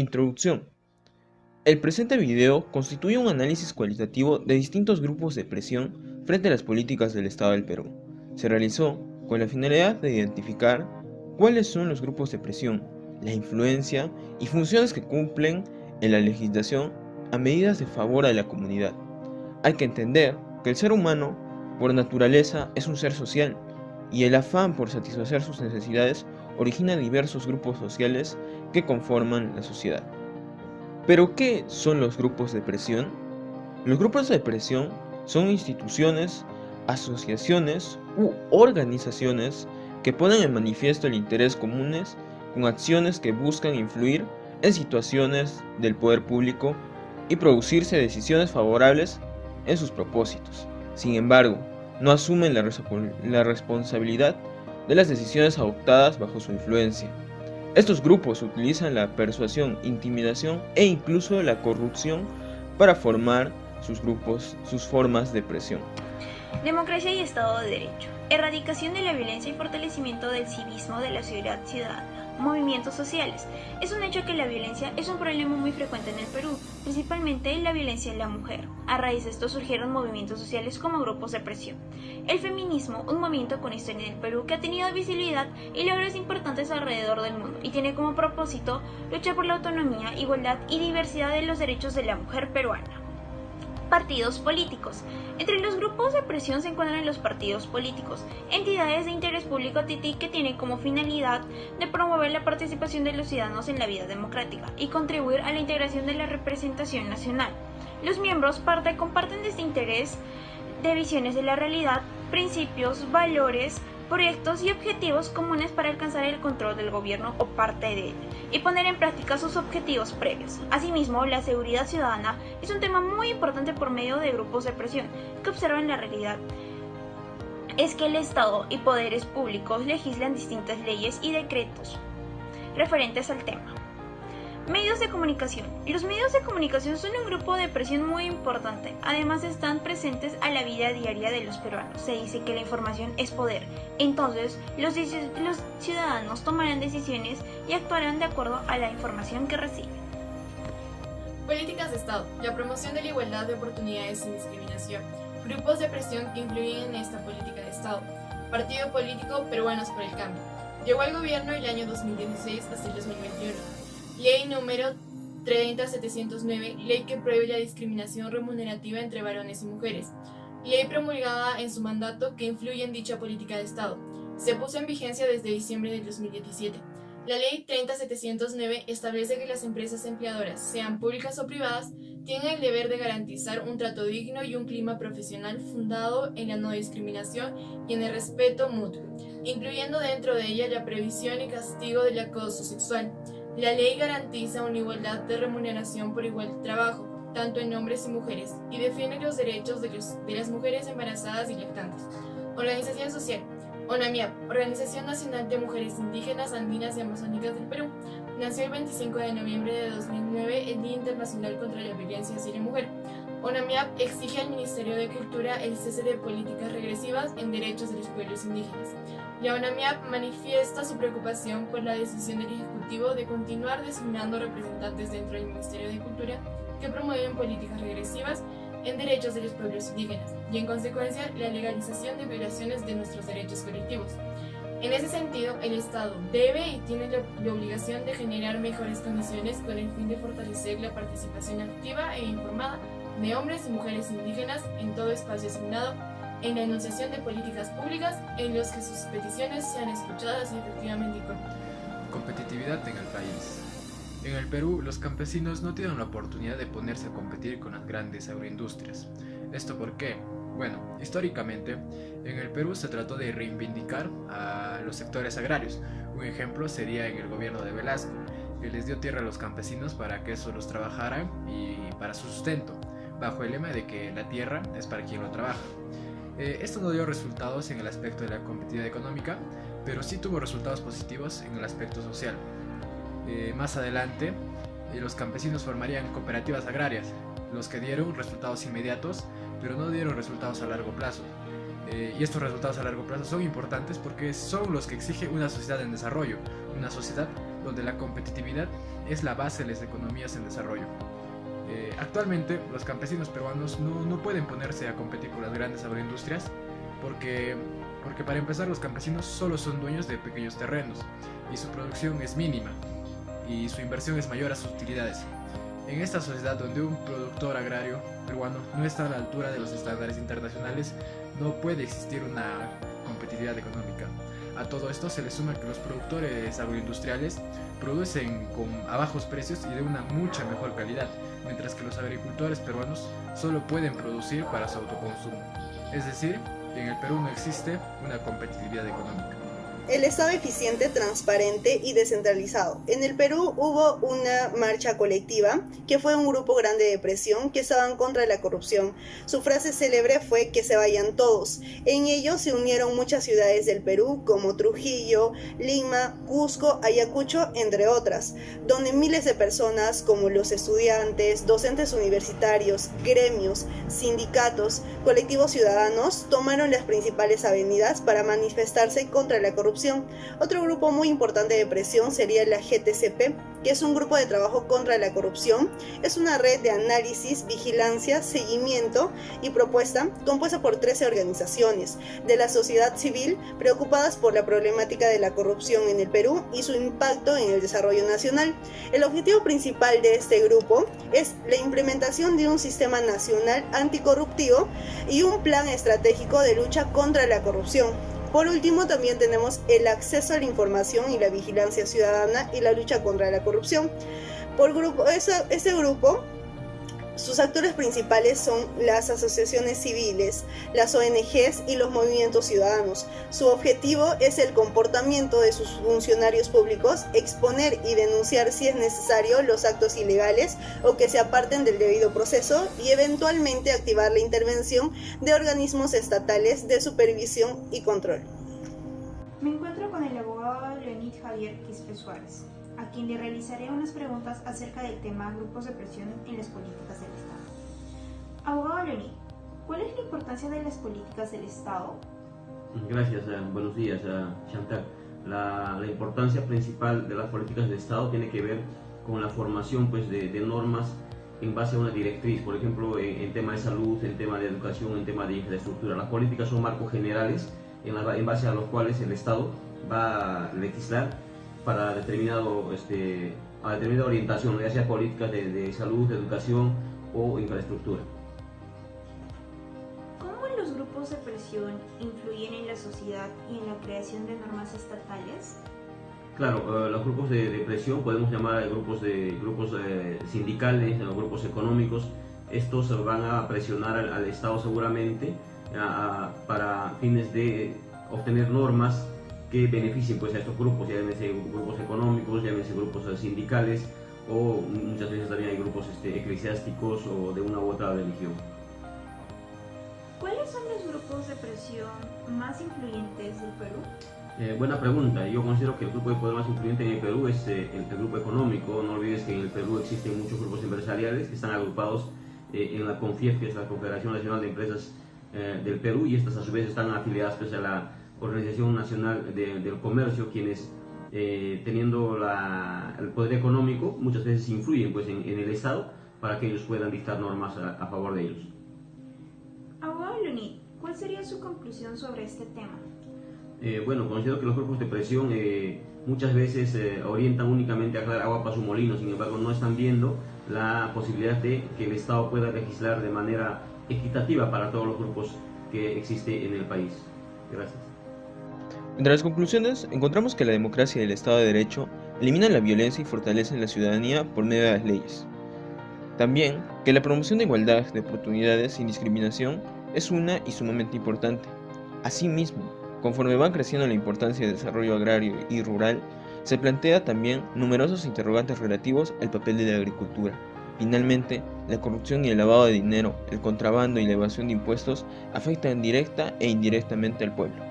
Introducción. El presente video constituye un análisis cualitativo de distintos grupos de presión frente a las políticas del Estado del Perú. Se realizó con la finalidad de identificar cuáles son los grupos de presión, la influencia y funciones que cumplen en la legislación a medidas de favor a la comunidad. Hay que entender que el ser humano, por naturaleza, es un ser social, y el afán por satisfacer sus necesidades origina diversos grupos sociales que conforman la sociedad. ¿Pero qué son los grupos de presión? Los grupos de presión son instituciones, asociaciones u organizaciones que ponen en manifiesto el interés comunes con acciones que buscan influir en situaciones del poder público y producirse decisiones favorables en sus propósitos. Sin embargo, no asumen la responsabilidad de las decisiones adoptadas bajo su influencia. Estos grupos utilizan la persuasión, intimidación e incluso la corrupción para formar sus formas de presión. Democracia y Estado de Derecho. Erradicación de la violencia y fortalecimiento del civismo de la sociedad ciudadana. Movimientos sociales. Es un hecho que la violencia es un problema muy frecuente en el Perú, principalmente la violencia en la mujer. A raíz de esto surgieron movimientos sociales como grupos de presión. El feminismo, un movimiento con historia en el Perú que ha tenido visibilidad y logros importantes alrededor del mundo y tiene como propósito luchar por la autonomía, igualdad y diversidad de los derechos de la mujer peruana. Partidos políticos. Entre los grupos de presión se encuentran los partidos políticos, entidades de interés público TTI que tienen como finalidad de promover la participación de los ciudadanos en la vida democrática y contribuir a la integración de la representación nacional. Los miembros comparten este interés de visiones de la realidad, principios, valores, proyectos y objetivos comunes para alcanzar el control del gobierno o parte de él y poner en práctica sus objetivos previos. Asimismo, la seguridad ciudadana es un tema muy importante por medio de grupos de presión que observan la realidad. Es que el Estado y poderes públicos legislan distintas leyes y decretos referentes al tema. Medios de comunicación. Los medios de comunicación son un grupo de presión muy importante. Además están presentes a la vida diaria de los peruanos. Se dice que la información es poder. Entonces, los ciudadanos tomarán decisiones y actuarán de acuerdo a la información que reciben. Políticas de Estado. La promoción de la igualdad de oportunidades sin discriminación. Grupos de presión que influyen en esta política de Estado. Partido político Peruanos por el Cambio. Llegó al gobierno el año 2016 hasta el 2021. Ley número 30709, ley que prohíbe la discriminación remunerativa entre varones y mujeres. Ley promulgada en su mandato que influye en dicha política de Estado. Se puso en vigencia desde diciembre del 2017. La ley 30709 establece que las empresas empleadoras, sean públicas o privadas, tienen el deber de garantizar un trato digno y un clima profesional fundado en la no discriminación y en el respeto mutuo, incluyendo dentro de ella la previsión y castigo del acoso sexual. La ley garantiza una igualdad de remuneración por igual trabajo, tanto en hombres y mujeres, y defiende los derechos de las mujeres embarazadas y lactantes. Organización social. ONAMIAP, Organización Nacional de Mujeres Indígenas, Andinas y Amazónicas del Perú. Nació el 25 de noviembre de 2009, el Día Internacional contra la Violencia hacia la Mujer. ONAMIAP exige al Ministerio de Cultura el cese de políticas regresivas en derechos de los pueblos indígenas. La ONAMIAP manifiesta su preocupación por la decisión del Ejecutivo de continuar designando representantes dentro del Ministerio de Cultura que promueven políticas regresivas en derechos de los pueblos indígenas y, en consecuencia, la legalización de violaciones de nuestros derechos colectivos. En ese sentido, el Estado debe y tiene la obligación de generar mejores condiciones con el fin de fortalecer la participación activa e informada de hombres y mujeres indígenas en todo espacio asignado, en la enunciación de políticas públicas en los que sus peticiones sean escuchadas y efectivamente incorporadas. Competitividad en el país. En el Perú, los campesinos no tienen la oportunidad de ponerse a competir con las grandes agroindustrias. ¿Esto por qué? Bueno, históricamente, en el Perú se trató de reivindicar a los sectores agrarios. Un ejemplo sería en el gobierno de Velasco, que les dio tierra a los campesinos para que eso los trabajaran y para su sustento, bajo el lema de que la tierra es para quien lo trabaja. Esto no dio resultados en el aspecto de la competitividad económica, pero sí tuvo resultados positivos en el aspecto social. Más adelante, los campesinos formarían cooperativas agrarias, los que dieron resultados inmediatos, pero no dieron resultados a largo plazo. Y estos resultados a largo plazo son importantes porque son los que exige una sociedad en desarrollo, una sociedad donde la competitividad es la base de las economías en desarrollo. Actualmente los campesinos peruanos no pueden ponerse a competir con las grandes agroindustrias porque para empezar los campesinos solo son dueños de pequeños terrenos y su producción es mínima y su inversión es mayor a sus utilidades. En esta sociedad donde un productor agrario peruano no está a la altura de los estándares internacionales, no puede existir una competitividad económica. A todo esto se le suma que los productores agroindustriales producen a bajos precios y de una mucha mejor calidad, mientras que los agricultores peruanos solo pueden producir para su autoconsumo. Es decir, en el Perú no existe una competitividad económica. El Estado eficiente, transparente y descentralizado. En el Perú hubo una marcha colectiva que fue un grupo grande de presión que estaban contra la corrupción. Su frase célebre fue que se vayan todos. En ello se unieron muchas ciudades del Perú como Trujillo, Lima, Cusco, Ayacucho, entre otras, donde miles de personas como los estudiantes, docentes universitarios, gremios, sindicatos, colectivos ciudadanos tomaron las principales avenidas para manifestarse contra la corrupción. Otro grupo muy importante de presión sería la GTCP, que es un grupo de trabajo contra la corrupción. Es una red de análisis, vigilancia, seguimiento y propuesta compuesta por 13 organizaciones de la sociedad civil preocupadas por la problemática de la corrupción en el Perú y su impacto en el desarrollo nacional. El objetivo principal de este grupo es la implementación de un sistema nacional anticorruptivo y un plan estratégico de lucha contra la corrupción. Por último, también tenemos el acceso a la información y la vigilancia ciudadana y la lucha contra la corrupción. Este grupo, sus actores principales son las asociaciones civiles, las ONGs y los movimientos ciudadanos. Su objetivo es el comportamiento de sus funcionarios públicos, exponer y denunciar si es necesario los actos ilegales o que se aparten del debido proceso y eventualmente activar la intervención de organismos estatales de supervisión y control. Me encuentro con el abogado Leonid Javier Quispe Suárez, a quien le realizaré unas preguntas acerca del tema grupos de presión en las políticas del Estado. Abogado Leonid, ¿cuál es la importancia de las políticas del Estado? Gracias, buenos días, Chantal. La importancia principal de las políticas del Estado tiene que ver con la formación de normas en base a una directriz, por ejemplo, en tema de salud, en tema de educación, en tema de infraestructura. Las políticas son marcos generales en base a los cuales el Estado va a legislar para determinada orientación, ya sea políticas de salud, de educación o infraestructura. ¿Cómo los grupos de presión influyen en la sociedad y en la creación de normas estatales? Claro, los grupos de presión podemos llamar grupos sindicales, grupos económicos. Estos van a presionar al Estado seguramente para fines de obtener normas que beneficien a estos grupos, llámense grupos económicos, llámense grupos sindicales o muchas veces también hay grupos eclesiásticos o de una u otra religión. ¿Cuáles son los grupos de presión más influyentes del Perú? Buena pregunta. Yo considero que el grupo de poder más influyente en el Perú es el grupo económico. No olvides que en el Perú existen muchos grupos empresariales que están agrupados en la CONFIEP, que es la Confederación Nacional de Empresas del Perú, y estas a su vez están afiliadas a la Organización Nacional del Comercio, quienes teniendo el poder económico muchas veces influyen en el Estado para que ellos puedan dictar normas a favor de ellos. Abogado Leonid, ¿cuál sería su conclusión sobre este tema? Bueno, considero que los grupos de presión muchas veces orientan únicamente a crear agua para su molino, sin embargo no están viendo la posibilidad de que el Estado pueda legislar de manera equitativa para todos los grupos que existen en el país. Gracias. Entre las conclusiones, encontramos que la democracia y el Estado de Derecho eliminan la violencia y fortalecen la ciudadanía por medio de las leyes. También, que la promoción de igualdad de oportunidades sin discriminación es una y sumamente importante. Asimismo, conforme va creciendo la importancia del desarrollo agrario y rural, se plantea también numerosos interrogantes relativos al papel de la agricultura. Finalmente, la corrupción y el lavado de dinero, el contrabando y la evasión de impuestos afectan directa e indirectamente al pueblo.